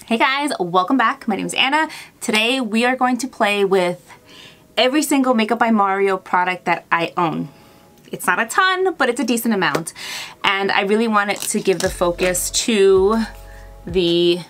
Hey guys, welcome back. My name is Anna. Today we are going to play with every single Makeup by Mario product that I own. It's not a ton, but it's a decent amount. And I really wanted to give the focus to the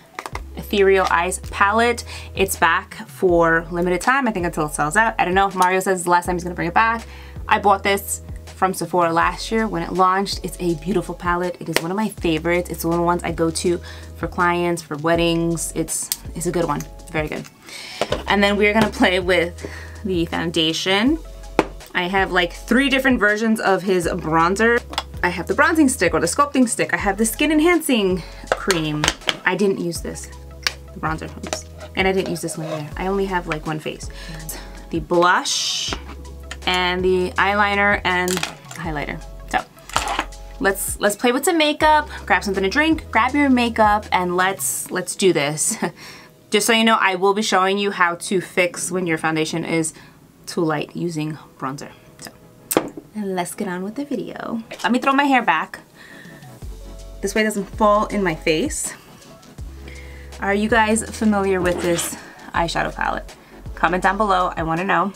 Ethereal Eyes palette. It's back for limited time, I think until it sells out. I don't know, Mario says the last time he's gonna bring it back. I bought this from Sephora last year when it launched. It's a beautiful palette. It is one of my favorites. It's one of the ones I go to for clients, for weddings. It's a good one, very good. And then we're gonna play with the foundation. I have like 3 different versions of his bronzer. I have the bronzing stick or the sculpting stick. I have the skin enhancing cream. I didn't use this, the bronzer, oops. And I didn't use this one either. I only have like one face. The blush and the eyeliner and highlighter. So let's play with some makeup, grab something to drink, grab your makeup, and let's do this. Just so you know, I will be showing you how to fix when your foundation is too light using bronzer. So let's get on with the video. Let me throw my hair back. This way it doesn't fall in my face. Are you guys familiar with this eyeshadow palette? Comment down below, I wanna know.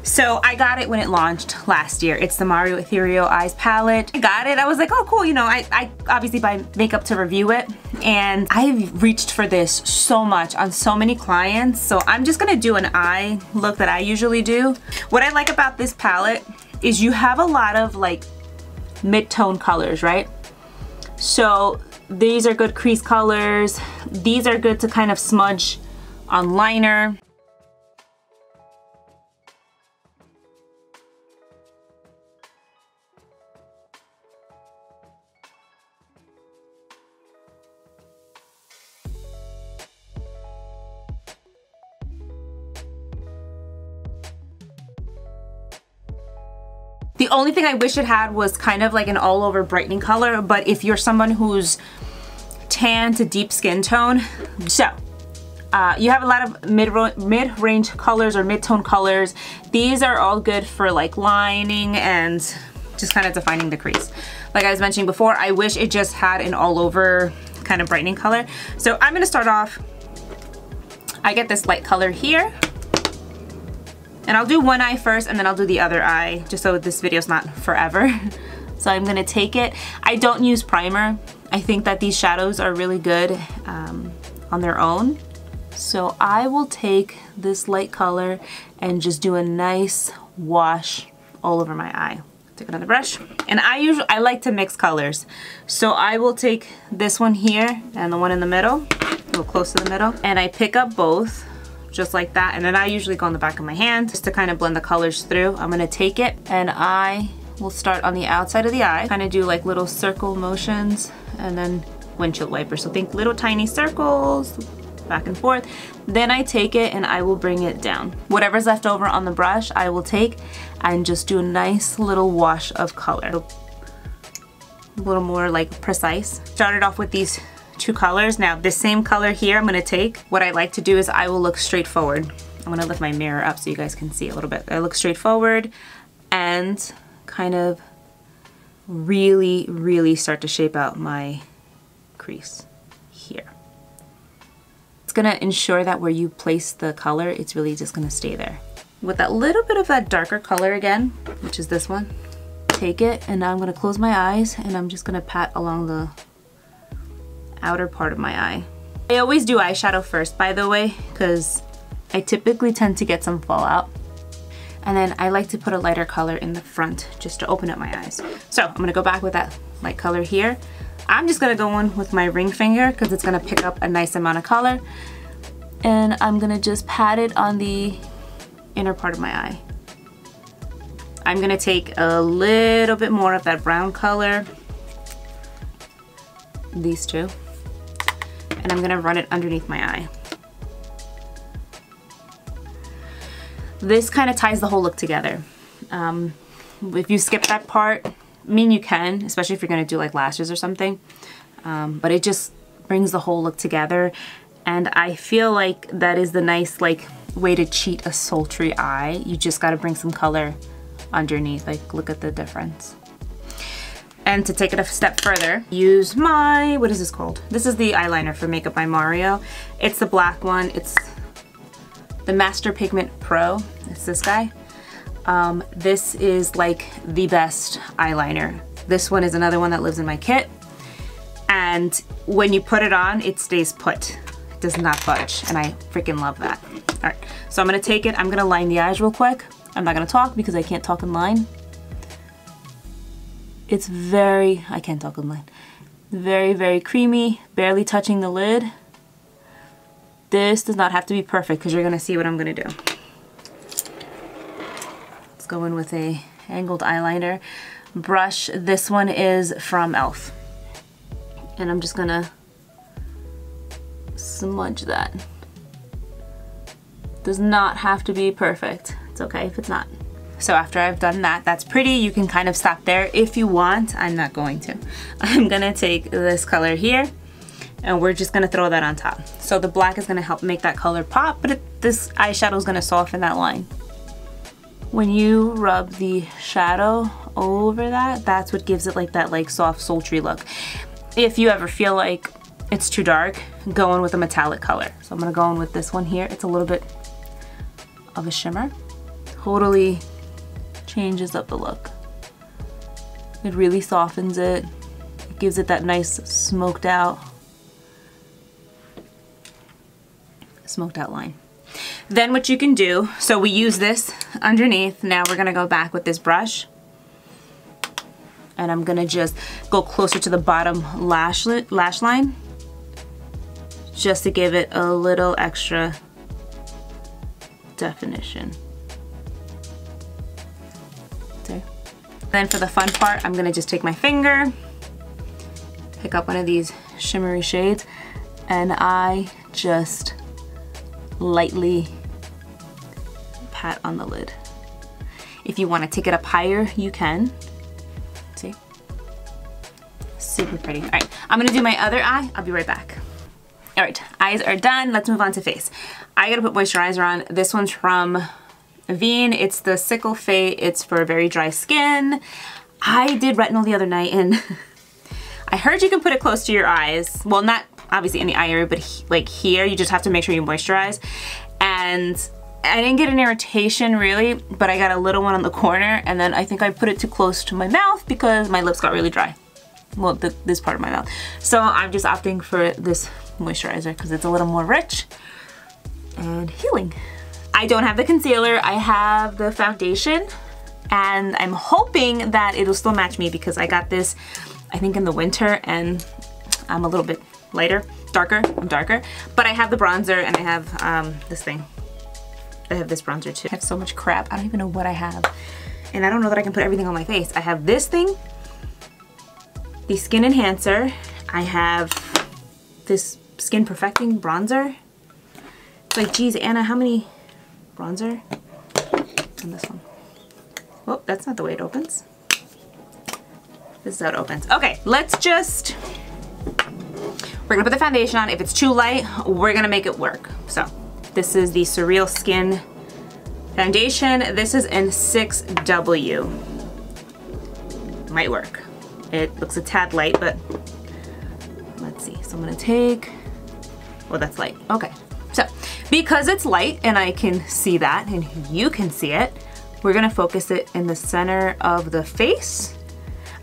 So I got it when it launched last year. It's the Mario Ethereal Eyes palette. I got it, I was like, oh cool, you know, I obviously buy makeup to review it, and I've reached for this so much on so many clients, so I'm just gonna do an eye look that I usually do. What I like about this palette is you have a lot of like mid-tone colors, right? So these are good crease colors. These are good to kind of smudge on liner. The only thing I wish it had was kind of like an all over brightening color, but if you're someone who's tan to deep skin tone, so you have a lot of mid-range colors or mid-tone colors. These are all good for like lining and just kind of defining the crease. Like I was mentioning before, I wish it just had an all over kind of brightening color. So I'm gonna start off, I get this light color here. And I'll do one eye first and then I'll do the other eye, just so this video's not forever. So I'm gonna take it. I don't use primer. I think that these shadows are really good on their own. So I will take this light color and just do a nice wash all over my eye. Take another brush. And I like to mix colors. So I will take this one here and the one in the middle, a little close to the middle, and I pick up both. Just like that, and then I usually go on the back of my hand just to kind of blend the colors through. I'm gonna take it and I will start on the outside of the eye, kind of do like little circle motions and then windshield wiper. So think little tiny circles back and forth. Then I take it and I will bring it down. Whatever's left over on the brush, I will take and just do a nice little wash of color. A little more like precise. Started off with these 2 colors. Now this same color here I'm gonna take. What I like to do is I will look straight forward. I'm gonna lift my mirror up so you guys can see a little bit. I look straight forward and kind of really start to shape out my crease here. It's gonna ensure that where you place the color, it's really just gonna stay there. With that little bit of that darker color again, which is this one, take it and now I'm gonna close my eyes and I'm just gonna pat along the outer part of my eye. I always do eyeshadow first, by the way, because I typically tend to get some fallout. And then I like to put a lighter color in the front just to open up my eyes. So I'm gonna go back with that light color here. I'm just gonna go in with my ring finger because it's gonna pick up a nice amount of color. And I'm gonna just pat it on the inner part of my eye. I'm gonna take a little bit more of that brown color, these 2. And I'm gonna run it underneath my eye. This kind of ties the whole look together. If you skip that part, I mean you can, especially if you're gonna do like lashes or something, but it just brings the whole look together. And I feel like that is the nice like way to cheat a sultry eye. You just gotta bring some color underneath, like look at the difference. And to take it a step further, use my, what is this called? This is the eyeliner for Makeup by Mario. It's the black one. It's the Master Pigment Pro. It's this guy. This is like the best eyeliner. This one is another one that lives in my kit. And when you put it on, it stays put. It does not budge, and I freaking love that. All right, so I'm gonna take it, I'm gonna line the eyes real quick. I'm not gonna talk because I can't talk in line. It's very, I can't talk in line. Very, very creamy, barely touching the lid. This does not have to be perfect because you're gonna see what I'm gonna do. Let's go in with a angled eyeliner brush. This one is from e.l.f. And I'm just gonna smudge that. Does not have to be perfect. It's okay if it's not. So after I've done that, that's pretty. You can kind of stop there if you want. I'm not going to. I'm gonna take this color here and we're just gonna throw that on top. So the black is gonna help make that color pop, but this eyeshadow is gonna soften that line. When you rub the shadow over that, that's what gives it like that like soft, sultry look. If you ever feel like it's too dark, go in with a metallic color. So I'm gonna go in with this one here. It's a little bit of a shimmer. Totally changes up the look. It really softens it. It gives it that nice smoked out line. Then what you can do, so we use this underneath. Now we're gonna go back with this brush. And I'm gonna just go closer to the bottom lash line just to give it a little extra definition. Okay. Then for the fun part, I'm gonna just take my finger, pick up one of these shimmery shades, and I just lightly pat on the lid. If you wanna take it up higher, you can. See? Super pretty. All right, I'm gonna do my other eye. I'll be right back. All right, eyes are done. Let's move on to face. I gotta put moisturizer on. This one's from Veen. It's the Sickle Fate. It's for very dry skin. I did retinol the other night and I heard you can put it close to your eyes. Well, not obviously in the eye area, but like here, you just have to make sure you moisturize. And I didn't get an irritation really, but I got a little one on the corner, and then I think I put it too close to my mouth because my lips got really dry. Well, this part of my mouth. So I'm just opting for this moisturizer because it's a little more rich and healing. I don't have the concealer, I have the foundation, and I'm hoping that it'll still match me because I got this, I think in the winter, and I'm a little bit lighter, darker, I'm darker, but I have the bronzer and I have this thing. I have this bronzer too. I have so much crap, I don't even know what I have. And I don't know that I can put everything on my face. I have this thing, the Skin Enhancer, I have this Skin Perfecting bronzer. It's like, geez, Anna, how many bronzer? And this one. Oh, that's not the way it opens. This is how it opens. Okay, let's just, we're gonna put the foundation on. If it's too light, we're gonna make it work. So, this is the Surreal Skin Foundation. This is in 6W. Might work. It looks a tad light, but let's see. So I'm gonna take, well, that's light. Okay. So because it's light and I can see that and you can see it, we're gonna focus it in the center of the face.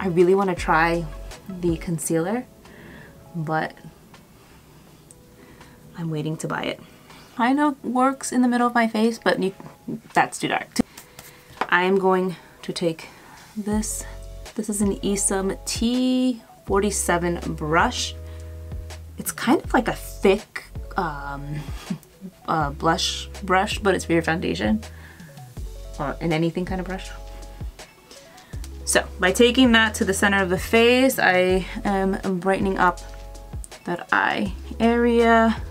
I really wanna try the concealer, but I'm waiting to buy it. I know it works in the middle of my face, but that's too dark. I am going to take this. This is an Esam T47 brush. It's kind of like a thick blush brush, but it's for your foundation. Or an anything kind of brush. So by taking that to the center of the face, I am brightening up that eye area.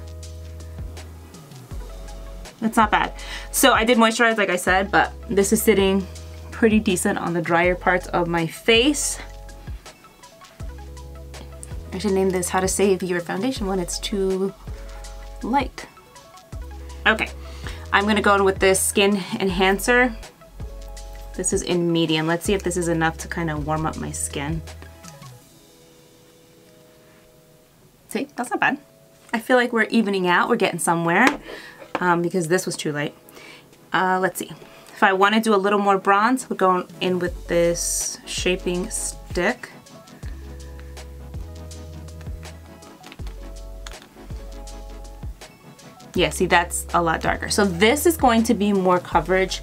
It's not bad. So I did moisturize, like I said, but this is sitting pretty decent on the drier parts of my face. I should name this How to Save Your Foundation When It's Too Light. Okay, I'm gonna go in with this Skin Enhancer. This is in medium. Let's see if this is enough to kind of warm up my skin. See, that's not bad. I feel like we're evening out. We're getting somewhere because this was too light. Let's see. If I want to do a little more bronze, we're going in with this shaping stick. Yeah, see, that's a lot darker. So this is going to be more coverage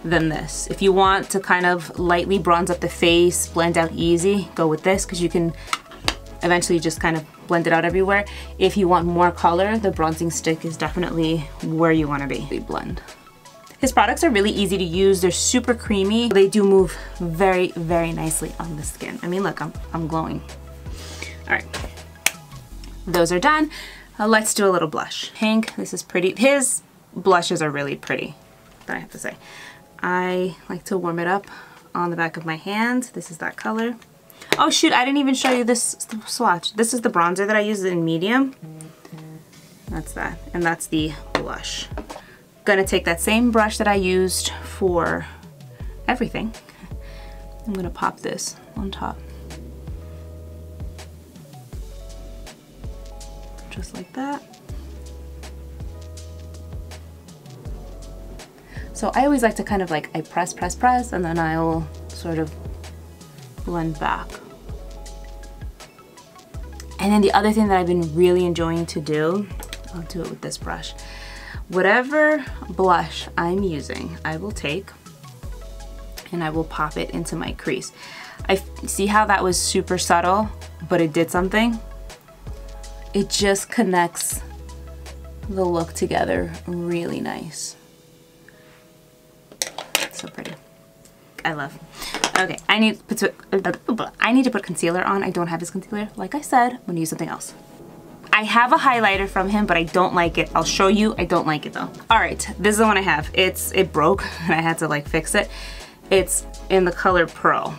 than this. If you want to kind of lightly bronze up the face, blend out easy, go with this because you can eventually just kind of blend it out everywhere. If you want more color, the bronzing stick is definitely where you want to be. Blend. His products are really easy to use. They're super creamy. They do move very, very nicely on the skin. I mean, look, I'm glowing. All right, those are done. Let's do a little blush. Pink, this is pretty. His blushes are really pretty, I have to say. I like to warm it up on the back of my hand. This is that color. Oh shoot, I didn't even show you this swatch. This is the bronzer that I use in medium. That's that, and that's the blush. Gonna take that same brush that I used for everything. I'm gonna pop this on top. Just like that. So I always like to kind of like, I press, and then I'll sort of blend back. And then the other thing that I've been really enjoying to do, I'll do it with this brush. Whatever blush I'm using, I will take and I will pop it into my crease. I see how that was super subtle, but it did something. It just connects the look together really nice. So pretty. I love. Okay, I need to put concealer on. I don't have his concealer. Like I said, I'm gonna use something else. I have a highlighter from him, but I don't like it. I'll show you. I don't like it though. All right, this is the one I have. It broke and I had to like fix it. It's in the color Pearl.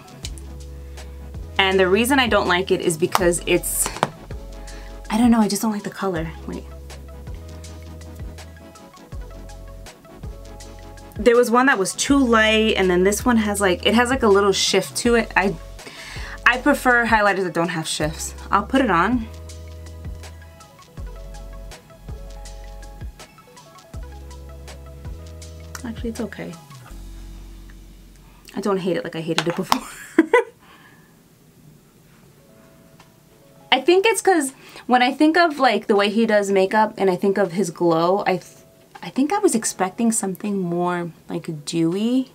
And the reason I don't like it is because it's, I don't know, I just don't like the color. Wait. There was one that was too light, and then this one has like, it has like a little shift to it. I prefer highlighters that don't have shifts. I'll put it on. Actually, it's okay. I don't hate it like I hated it before. I think it's because when I think of like the way he does makeup and I think of his glow, I think I was expecting something more like dewy.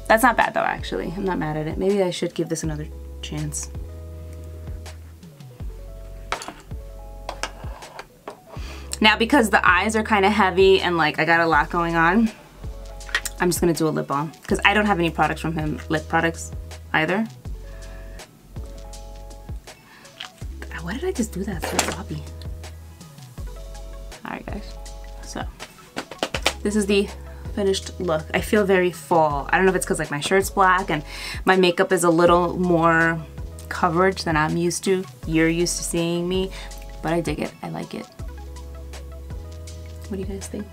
That's not bad though, actually. I'm not mad at it. Maybe I should give this another chance. Now, because the eyes are kind of heavy and like I got a lot going on, I'm just gonna do a lip balm because I don't have any products from him, lip products either. Why did I just do that so sloppy? Alright guys, so this is the finished look. I feel very fall. I don't know if it's because like my shirt's black and my makeup is a little more coverage than I'm used to. You're used to seeing me, but I dig it. I like it. What do you guys think?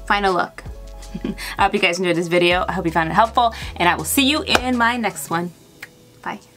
Final look. I hope you guys enjoyed this video. I hope you found it helpful, and I will see you in my next one. Bye.